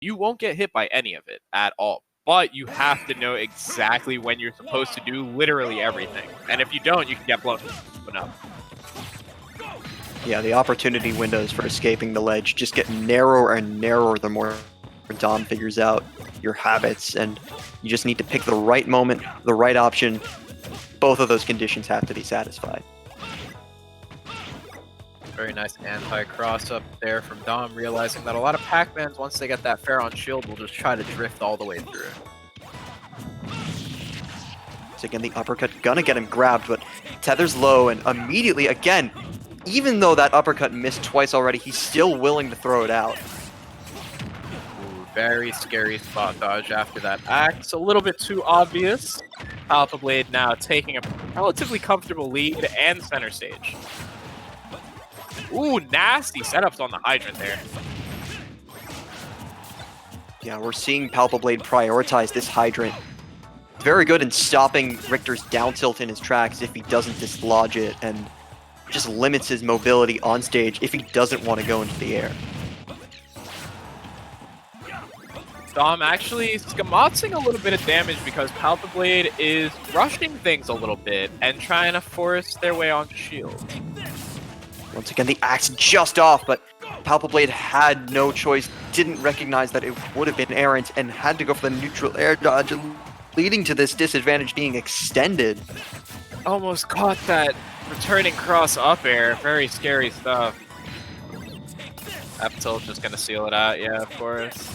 you won't get hit by any of it at all. But you have to know exactly when you're supposed to do literally everything. And if you don't, you can get blown up. Yeah, the opportunity windows for escaping the ledge just get narrower and narrower the more Dom figures out your habits, and you just need to pick the right moment, the right option. Both of those conditions have to be satisfied. Very nice anti-cross up there from Dom, realizing that a lot of Pac-Mans, once they get that fair on shield, will just try to drift all the way through. So again, the uppercut gonna get him grabbed, but Tether's low, and immediately, again, even though that uppercut missed twice already, he's still willing to throw it out. Ooh, very scary spot dodge after that axe. A little bit too obvious. Palpiblade now taking a relatively comfortable lead and center stage. Ooh, nasty setups on the hydrant there. Yeah, we're seeing Palpiblade prioritize this hydrant. Very good in stopping Richter's down tilt in his tracks if he doesn't dislodge it, and just limits his mobility on stage if he doesn't want to go into the air. Dom actually schematzing a little bit of damage because Palpiblade is rushing things a little bit and trying to force their way onto shield. Once again, the axe just off, but Palpiblade had no choice, didn't recognize that it would have been errant, and had to go for the neutral air dodge, leading to this disadvantage being extended. Almost caught that returning cross up air. Very scary stuff. Up tilt just gonna seal it out, yeah, of course.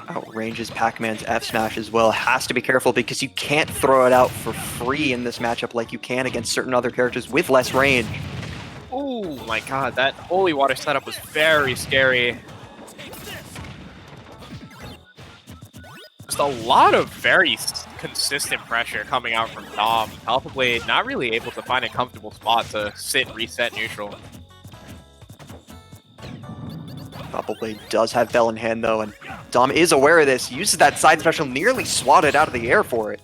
Outranges Pac-Man's F smash as well. Has to be careful because you can't throw it out for free in this matchup like you can against certain other characters with less range. Oh my god, that holy water setup was very scary. Just a lot of very consistent pressure coming out from Dom. Palpiblade not really able to find a comfortable spot to sit and reset neutral. Palpiblade does have Bell in hand though, and Dom is aware of this. Uses that side special, nearly swatted out of the air for it.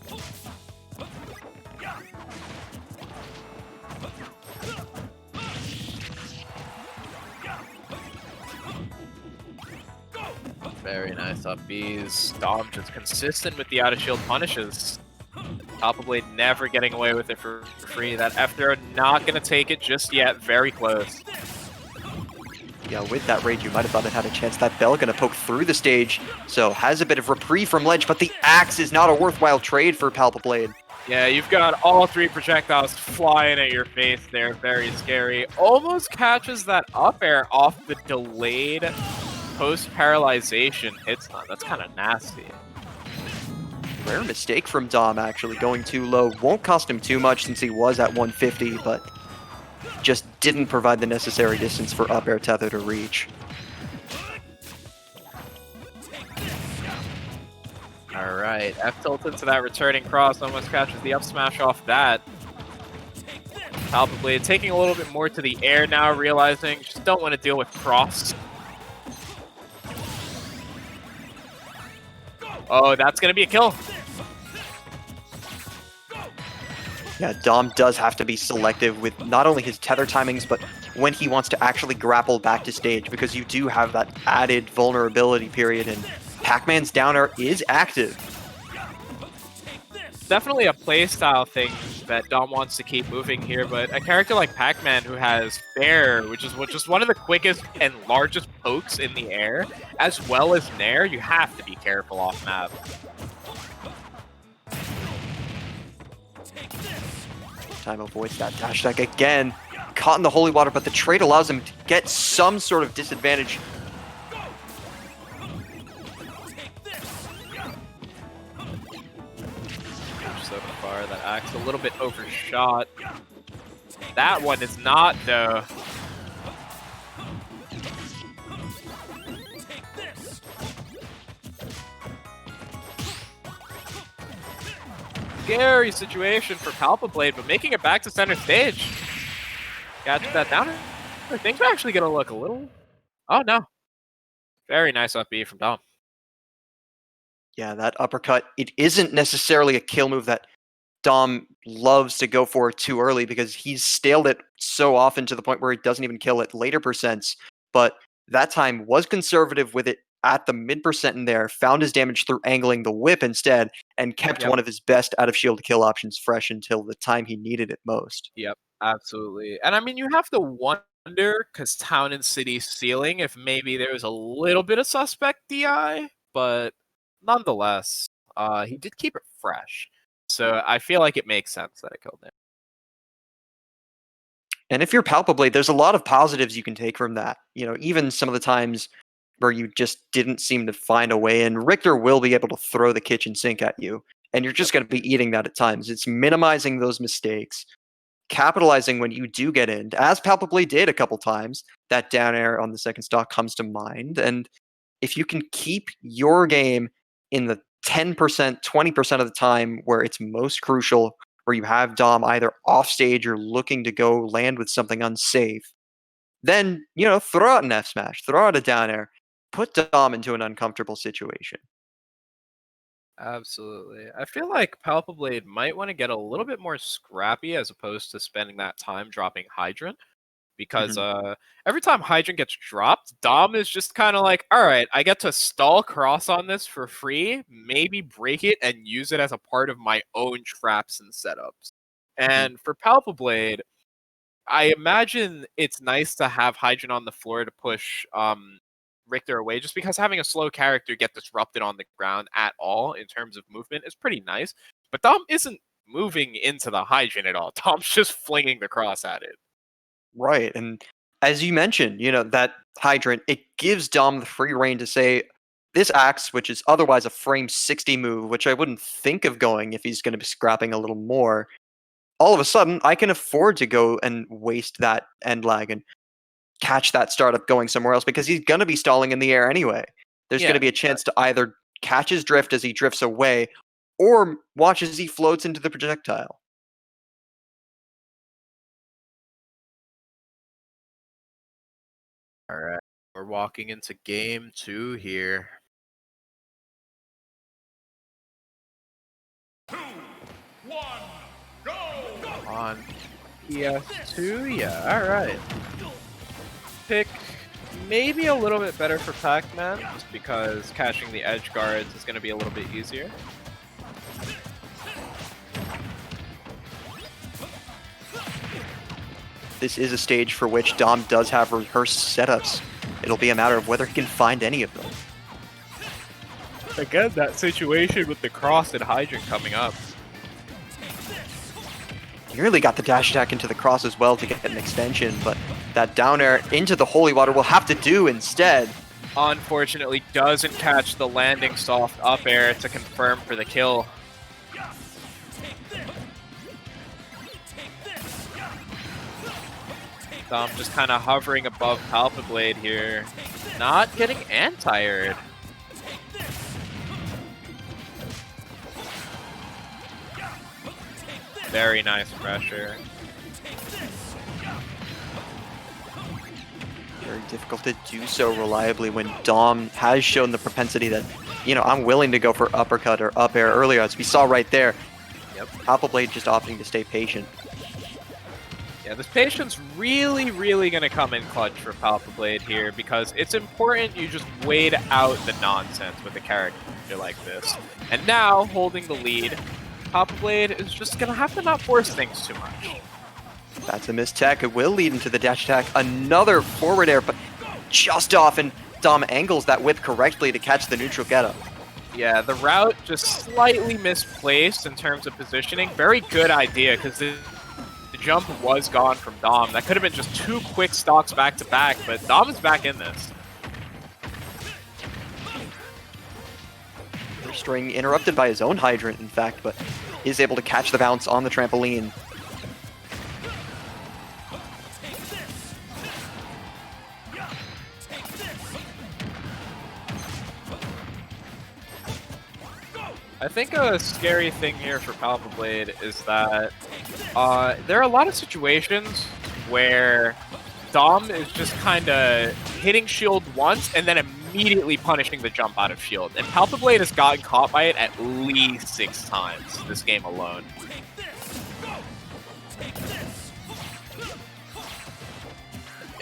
Very nice up Bs. Dom just consistent with the out of shield punishes. Palpiblade never getting away with it for free. That F throw not gonna take it just yet. Very close. Yeah, with that rage, you might have thought it had a chance. That Bell gonna poke through the stage, so has a bit of reprieve from ledge, but the axe is not a worthwhile trade for Palpiblade. Yeah, you've got all three projectiles flying at your face there. Very scary. Almost catches that up air off the delayed post-paralyzation hit stun. That's kind of nasty. Rare mistake from Dom, actually, going too low. Won't cost him too much since he was at 150, but just didn't provide the necessary distance for up air Tether to reach. Alright, F tilt into that returning cross, almost catches the up smash off that. Palpiblade taking a little bit more to the air now, realizing just don't want to deal with cross. Oh, that's going to be a kill. Yeah, Dom does have to be selective with not only his tether timings, but when he wants to actually grapple back to stage, because you do have that added vulnerability period, and Pac-Man's down air is active. Definitely a playstyle thing that Dom wants to keep moving here, but a character like Pac-Man who has Fair, which is just one of the quickest and largest pokes in the air, as well as Nair, you have to be careful off map. Time avoids that dash attack again. Caught in the holy water, but the trade allows him to get some sort of disadvantage. So far, that axe a little bit overshot. That one is not, though. Scary situation for Palpiblade, but making it back to center stage. Got that down. Things are actually going to look a little... Oh, no. Very nice up B from Dom. Yeah, that uppercut, it isn't necessarily a kill move that Dom loves to go for too early, because he's staled it so often to the point where he doesn't even kill at later percents. But that time was conservative with it at the mid percent in there, found his damage through angling the whip instead, and kept Yep. one of his best out of shield kill options fresh until the time he needed it most. Yep, absolutely. And I mean, you have to wonder, because Town and City ceiling, if maybe there was a little bit of suspect DI, but nonetheless, he did keep it fresh. So I feel like it makes sense that it killed him. And if you're Palpiblade, there's a lot of positives you can take from that. Even some of the times where you just didn't seem to find a way in, Richter will be able to throw the kitchen sink at you, and you're just going to be eating that at times. It's minimizing those mistakes, capitalizing when you do get in, as Palpiblade did a couple times. That down air on the second stock comes to mind, and if you can keep your game in the 10%, 20% of the time where it's most crucial, where you have Dom either off stage or looking to go land with something unsafe, then, throw out an F smash, throw out a down air, put Dom into an uncomfortable situation. Absolutely. I feel like Palpiblade might want to get a little bit more scrappy as opposed to spending that time dropping Hydrant. Because every time Hydrant gets dropped, Dom is just kind of like, all right, I get to stall cross on this for free, maybe break it and use it as a part of my own traps and setups. And for Palpiblade, I imagine it's nice to have Hydrant on the floor to push Richter away, just because having a slow character get disrupted on the ground at all in terms of movement is pretty nice. But Dom isn't moving into the Hydrant at all. Dom's just flinging the cross at it. Right, and as you mentioned, that Hydrant, it gives Dom the free reign to say, this axe, which is otherwise a frame 60 move, which I wouldn't think of going if he's going to be scrapping a little more, all of a sudden, I can afford to go and waste that end lag and catch that startup going somewhere else, because he's going to be stalling in the air anyway. There's going to be a chance to either catch his drift as he drifts away, or watch as he floats into the projectile. All right, we're walking into game 2 here. 2, 1, go! On PS2, yeah, all right. Pick maybe a little bit better for Pac-Man, just because catching the edge guards is going to be a little bit easier. This is a stage for which Dom does have rehearsed setups. It'll be a matter of whether he can find any of them. Again, that situation with the cross and Hydrant coming up. Nearly got the dash attack into the cross as well to get an extension, but that down air into the holy water will have to do instead. Unfortunately, doesn't catch the landing soft up air to confirm for the kill. Dom just kind of hovering above Palpiblade here. Not getting anti-aired. Very nice pressure. Very difficult to do so reliably when Dom has shown the propensity that, I'm willing to go for uppercut or up air earlier, as we saw right there. Yep. Palpiblade just opting to stay patient. Yeah, this patience really, really going to come in clutch for Palpiblade here, because it's important you just wait out the nonsense with a character like this. And now, holding the lead, Palpiblade is just going to have to not force things too much. That's a missed tech. It will lead into the dash attack. Another forward air, but just off, and Dom angles that whip correctly to catch the neutral getup. Yeah, the route just slightly misplaced in terms of positioning. Very good idea, because the jump was gone from Dom. That could have been just 2 quick stocks back to back, but Dom is back in this. String interrupted by his own Hydrant, in fact, but is able to catch the bounce on the trampoline. I think a scary thing here for Palpiblade is that there are a lot of situations where Dom is just kind of hitting shield once and then immediately punishing the jump out of shield. And Palpiblade has gotten caught by it at least 6 times this game alone.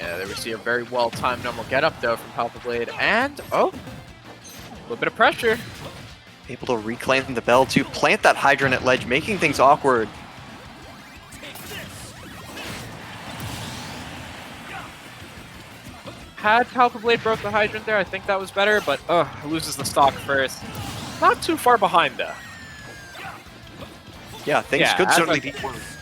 Yeah, there we see a very well-timed normal get-up, though, from Palpiblade. And, oh, a little bit of pressure. Able to reclaim the bell to plant that Hydrant at ledge, making things awkward. Had Palpiblade broke the Hydrant there, I think that was better, but, loses the stock first. Not too far behind, though. Yeah, things could certainly be worse.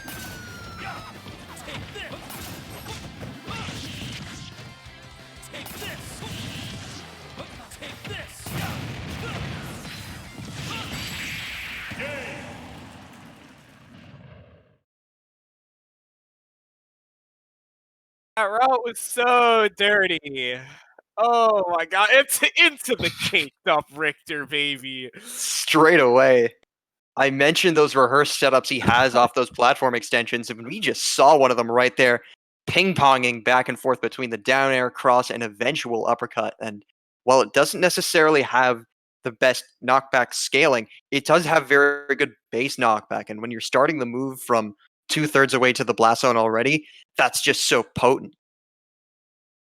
That route was so dirty. Oh my god, it's into the caked up Richter, baby. Straight away. I mentioned those rehearsed setups he has off those platform extensions, and we just saw one of them right there, ping-ponging back and forth between the down air, cross, and eventual uppercut. And while it doesn't necessarily have the best knockback scaling, it does have very good base knockback. And when you're starting the move from 2/3 away to the blast zone already, that's just so potent.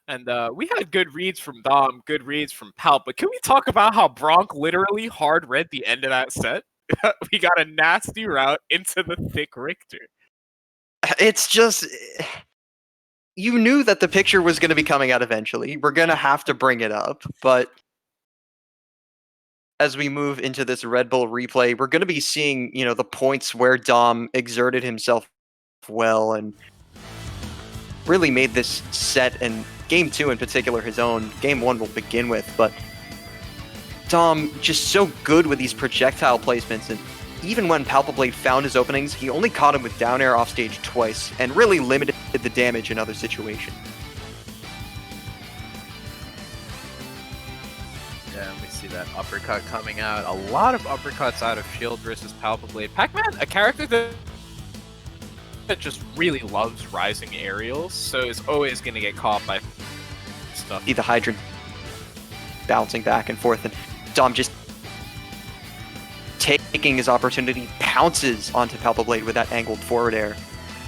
And we had good reads from Dom, good reads from Palp, but can we talk about how Bronk literally hard read the end of that set? We got a nasty route into the thick Richter. It's just, you knew that the picture was going to be coming out eventually. We're going to have to bring it up, but as we move into this Red Bull replay, we're going to be seeing, the points where Dom exerted himself well and really made this set, and Game 2 in particular his own. Game 1 will begin with, but Dom just so good with these projectile placements, and even when Palpiblade found his openings, he only caught him with down air off stage twice, and really limited the damage in other situations. Yeah, we see that uppercut coming out. A lot of uppercuts out of Shield versus Palpiblade. Pac-Man, a character that just really loves rising aerials, so is always going to get caught by stuff. See the Hydrant bouncing back and forth, and Dom just taking his opportunity, pounces onto Palpiblade with that angled forward air.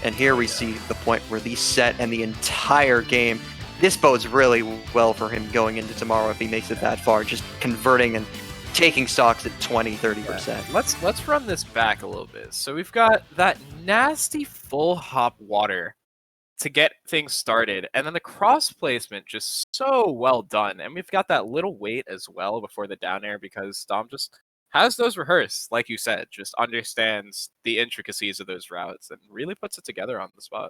And here we see the point where the set and the entire game, this bodes really well for him going into tomorrow if he makes it that far, just converting and taking stocks at 20-30%. Yeah. Let's run this back a little bit. So we've got that nasty full hop water to get things started, and then the cross placement just so well done. And we've got that little wait as well before the down air because Dom just has those rehearsed, like you said, just understands the intricacies of those routes and really puts it together on the spot.